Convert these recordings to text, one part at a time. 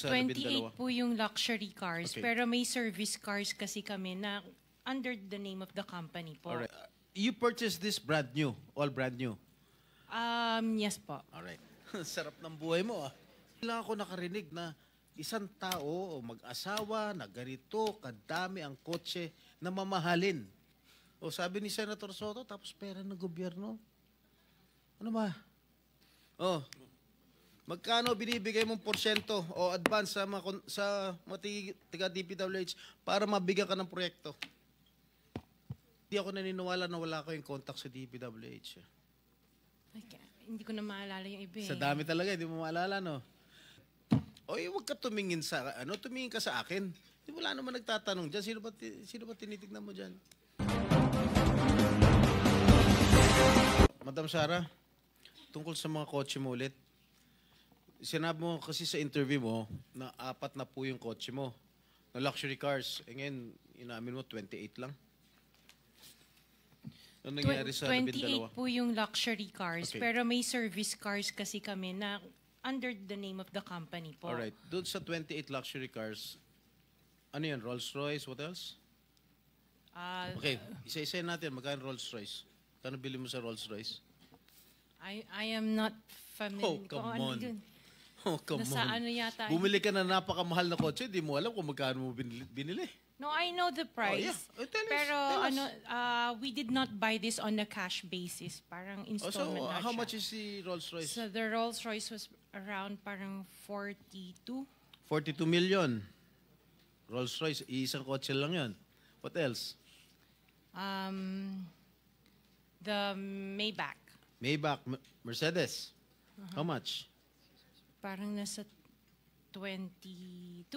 sa 12? 28 po yung luxury cars, Okay. pero may service cars kasi kami na under the name of the company po. Alright. You purchased this brand new, all brand new. Yes po. Alright. Sarap ng buhay mo ah. Lang ako nakarinig na isang tao o mag-asawa na ganito, kadami ang kotse na mamahalin. O sabi ni Senator Soto, tapos pera ng gobyerno. Ano ba? Oh, magkano binibigay mong porsyento o advance sa mga tiga DPWH para mabigyan ka ng proyekto? Hindi ako naniniwala na wala kayong contact sa DPWH. Okay. Hindi ko na maalala yung iba eh. Sa dami talaga, hindi mo maalala, no? Oy, huwag ka tumingin sa, tumingin ka sa akin. Wala naman nagtatanong dyan. Sino ba tinitignan mo dyan? Madam Sara, tungkol sa mga kotse mo ulit, sinabi mo kasi sa interview mo na 4 na po yung kotse mo, na luxury cars. E ngayon, inamin mo, 28 lang. Ano nangyari sa 28 po yung luxury cars, Okay. pero may service cars kasi kami na under the name of the company po. Alright. Doon sa 28 luxury cars, ano yan? Rolls-Royce? What else? Okay. Isa-isa natin. Magkano Rolls-Royce? Kano bili mo sa Rolls-Royce? I am not familiar. Oh, come on. Oh, come Nasa on. ano yata. Bumili ka na napakamahal na kotse, di mo alam kung magkano mo binili. No, I know the price. Yeah. Tell us, Pero tell us. we did not buy this on a cash basis. Parang installment So, na how siya. much is the Rolls-Royce? So the Rolls-Royce was around parang 42. 42 million. Rolls-Royce, isang kotse lang yon. What else? The Maybach. Maybach, Mercedes. How much? Parang nasa 22.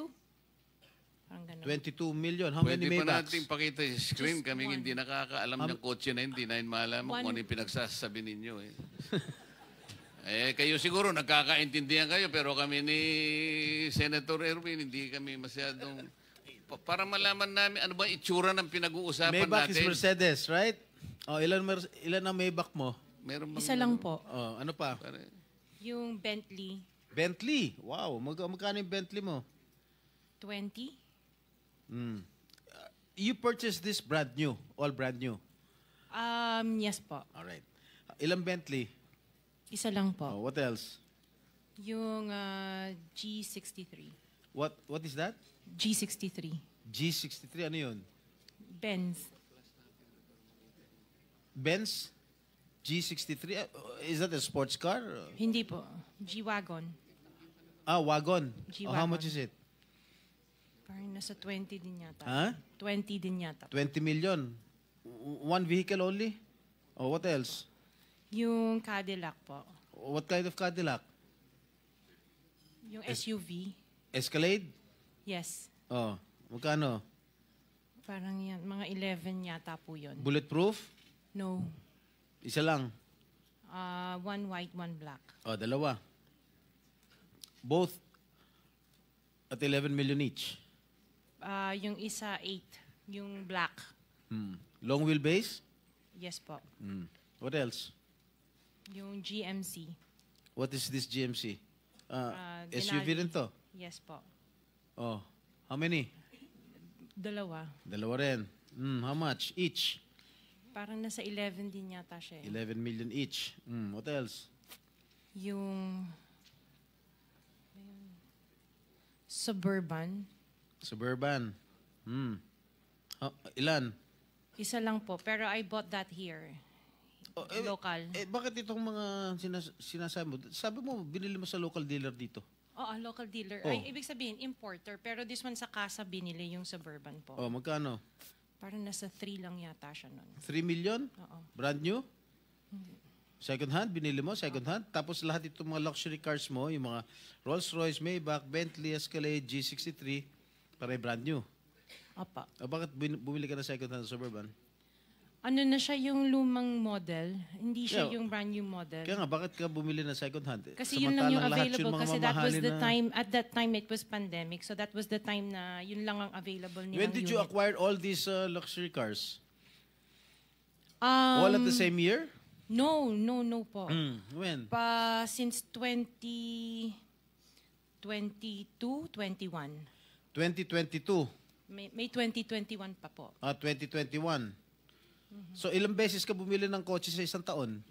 Parang ganun. 22 million. How many Pwede pa Maybachs? natin pakita yung screen. Just Kaming one. hindi nakakaalam ng kotse na hindi na malaman kung ano yung pinagsasabi ninyo. Kayo siguro nagkakaintindihan kayo, pero kami ni Senator Erwin, hindi kami masyadong... Para malaman namin ano ba itsura ng pinag-uusapan Maybach natin. is Mercedes, right? Oh, ilan ang Maybach mo? Meron bang Isa lang po. Oh, ano pa? Yung Bentley, Bentley. Wow, magkano yung Bentley mo? 20. You purchased this brand new, all brand new. Yes po. All right. Ilang Bentley? Isa lang po. Oh, what else? Yung G63. What is that? G63. G63, ano yun? Benz. Benz? G63? Is that a sports car? Hindi po. G-Wagon. Ah, wagon. G-Wagon. Oh, how much is it? Parang nasa 20 din yata. Huh? 20 din yata. 20 million. One vehicle only? Oh, what else? Yung Cadillac po. What kind of Cadillac? Yung SUV. Escalade? Yes. Oh, magkano? Parang yan. Mga 11 yata po yun. Bulletproof? No. Isa lang. One white, one black. Oh, dalawa. Both at 11 million each. Yung isa 8. Yung black. Long wheelbase? Yes po. What else? Yung GMC. What is this GMC? SUV Denali. rin to? Yes po. Oh, how many? Dalawa. Dalawa rin. How much each? Parang nasa 11 din yata siya. 11 million each. What else? Yung Suburban. Suburban. Ilan? Isa lang po. Pero I bought that here. Local. Bakit itong mga sinasabi mo? Sabi mo, binili mo sa local dealer dito. Oo, local dealer. Oh. Ay, ibig sabihin, importer. Pero this one sa casa binili yung Suburban po. Oh, magkano? Parang nasa 3 lang yata siya nun. 3 million? Oo. Brand new? Second hand? Binili mo? Second hand? Tapos lahat itong mga luxury cars mo, yung mga Rolls-Royce, Maybach, Bentley, Escalade, G63, para brand new. Opa. Bakit bumili ka na second hand Suburban? Ano na siya yung lumang model? Hindi siya Yeah. yung brand new model. Kaya nga, bakit ka bumili na second hand? Kasi yun lang yung Samantalang lahat available mga kasi that was mamahalin the na- time, at that time it was pandemic. So that was the time na yun lang ang available nilang When did you unit. acquire all these luxury cars? Um, All at the same year? No po. When? Since 20... 22, 21. 2022. May 2021 pa po. 2021. So ilang beses ka bumili ng kotse sa isang taon?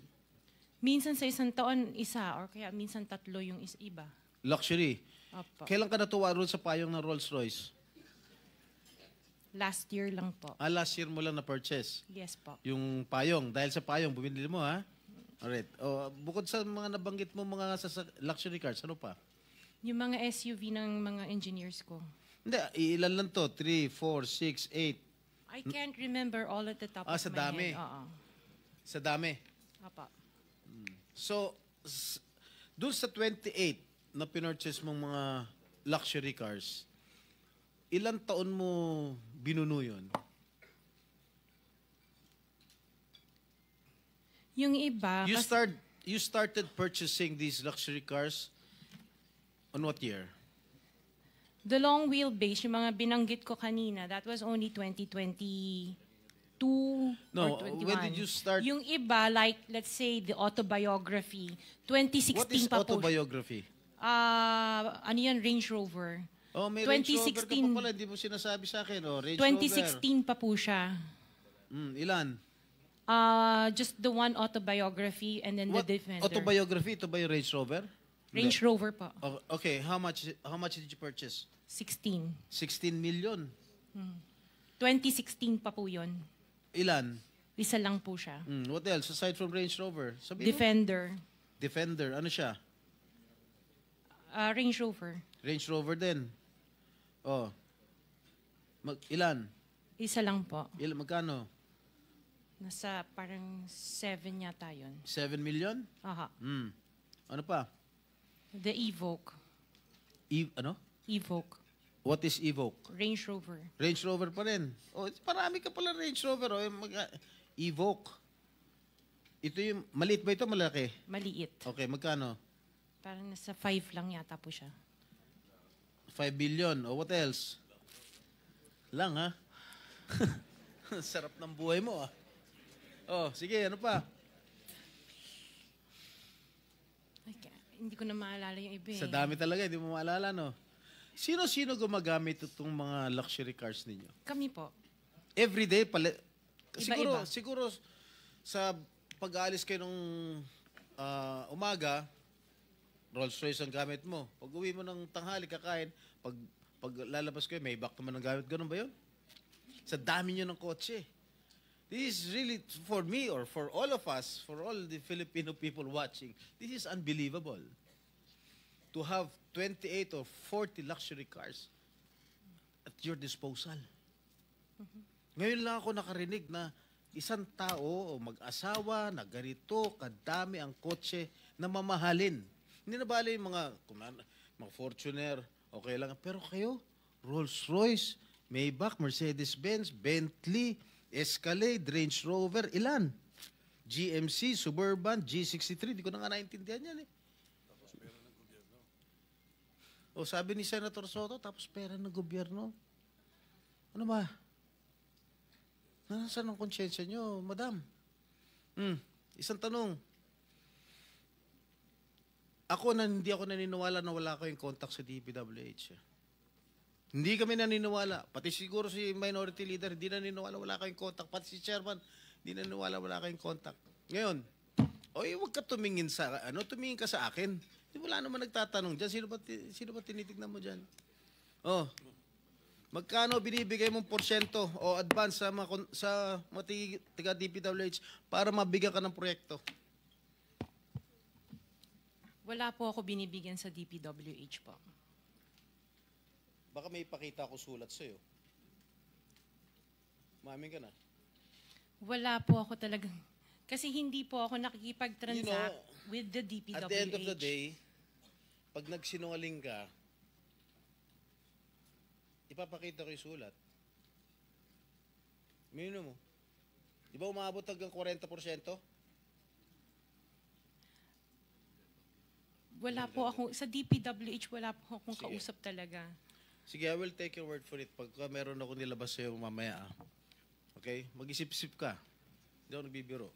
Minsan sa isang taon, isa, or kaya minsan tatlo yung iba. Luxury. Opo. Kailan ka natuwa roon sa payong ng Rolls Royce? Last year lang po. Last year mo lang na-purchase. Yes po. Yung payong. Dahil sa payong, bumili mo, ha? Alright. Bukod sa mga nabanggit mo mga luxury cars, ano pa? Yung mga SUV ng mga engineers ko. Hindi, ilan lang to? 3, 4, 6, 8. I can't remember all at the top of Sa my dami. head. Oo. Sa dami. Opo. So, doon sa 28 na pinurchase mong mga luxury cars, ilang taon mo binuno yun? Yung iba, You started purchasing these luxury cars on what year? the long wheelbase, yung mga binanggit ko kanina, that was only 2022 No, or 21. when did you start? Yung iba, like, let's say, the autobiography, 2016 What is pa po. autobiography? Ano yan, Range Rover. Oh, may Range Rover ka pa 2016. pala, hindi mo sinasabi sa akin. Range 2016 pa po siya. Rover. Ilan? Just the one autobiography and then What the Defender. autobiography? Ito ba yung Range Rover? Range Rover po. Okay, how much did you purchase? 16. 16 million. 2016 pa po yun. Ilan? Isa lang po siya. What else aside from Range Rover? Sabihin mo? Defender. Defender. Ano siya? Range Rover. Range Rover din. Oh. Ilan? Isa lang po. Magkano? Nasa parang 7 yata yun. 7 million? Aha. Ano pa? The Evoque. Ano? Evoque. What is Evoque? Range Rover. Range Rover pa rin. Marami ka pala Range Rover. Evoque. Ito yung, maliit ba ito? Malaki? Maliit. Okay, magkano? Parang nasa 5 lang yata po siya. 5 billion. What else? Lang, ha? Sarap ng buhay mo, ah. Sige, ano pa? Hindi ko na maalala yung iba eh. Sa dami talaga, hindi mo maalala, no? Sino-sino gumagamit itong mga luxury cars ninyo? Kami po. Everyday, Iba-iba. siguro sa pag-aalis kayo nung umaga, Rolls Royce ang gamit mo. Pag uwi mo ng tanghali, kakain, pag lalabas kayo, may back naman ang gamit. Ganun ba yun? Sa dami nyo ng kotse. This is really, for me or for all of us, for all the Filipino people watching, this is unbelievable. To have 28 or 40 luxury cars at your disposal. Ngayon lang ako nakarinig na isang tao o mag-asawa na ganito, kadami ang kotse na mamahalin. Hindi na bali yung mga Fortuner, okay lang. Pero kayo, Rolls-Royce, Maybach, Mercedes-Benz, Bentley, Escalade, Range Rover, ilan? GMC, Suburban, G63, di ko na nga naintindihan yan eh. Sabi ni Senator Soto, tapos pera ng gobyerno. Ano ba? Nasaan ang konsyensya nyo, madam? Isang tanong. Hindi ako naniniwala na wala kayong contact sa DPWH. Hindi kami naniniwala. Pati siguro si Minority Leader, hindi naniniwala wala kayong contact. Pati si Chairman, hindi naniniwala wala kayong contact. Ngayon, huwag ka tumingin tumingin ka sa akin. Wala naman nagtatanong dyan. Sino ba tinitignan mo dyan? Magkano binibigay mong porsyento o advance sa mga tiga DPWH para mabigyan ka ng proyekto? Wala po ako binibigyan sa DPWH po. Baka may ipakita ako sulat sa'yo. Mamin ka na. Wala po ako talagang... Kasi hindi po ako nakikipag-transact with the DPWH. At the end of the day, pag nagsinungaling ka, ipapakita ko yung sulat. Minimum mo. Di ba umabot hanggang 40%? Wala po ako, sa DPWH wala po akong kausap talaga. Sige, I will take your word for it. Pagka meron ako nilabas sa'yo mamaya, okay? Mag-isip-isip ka. Hindi ako nagbibiro.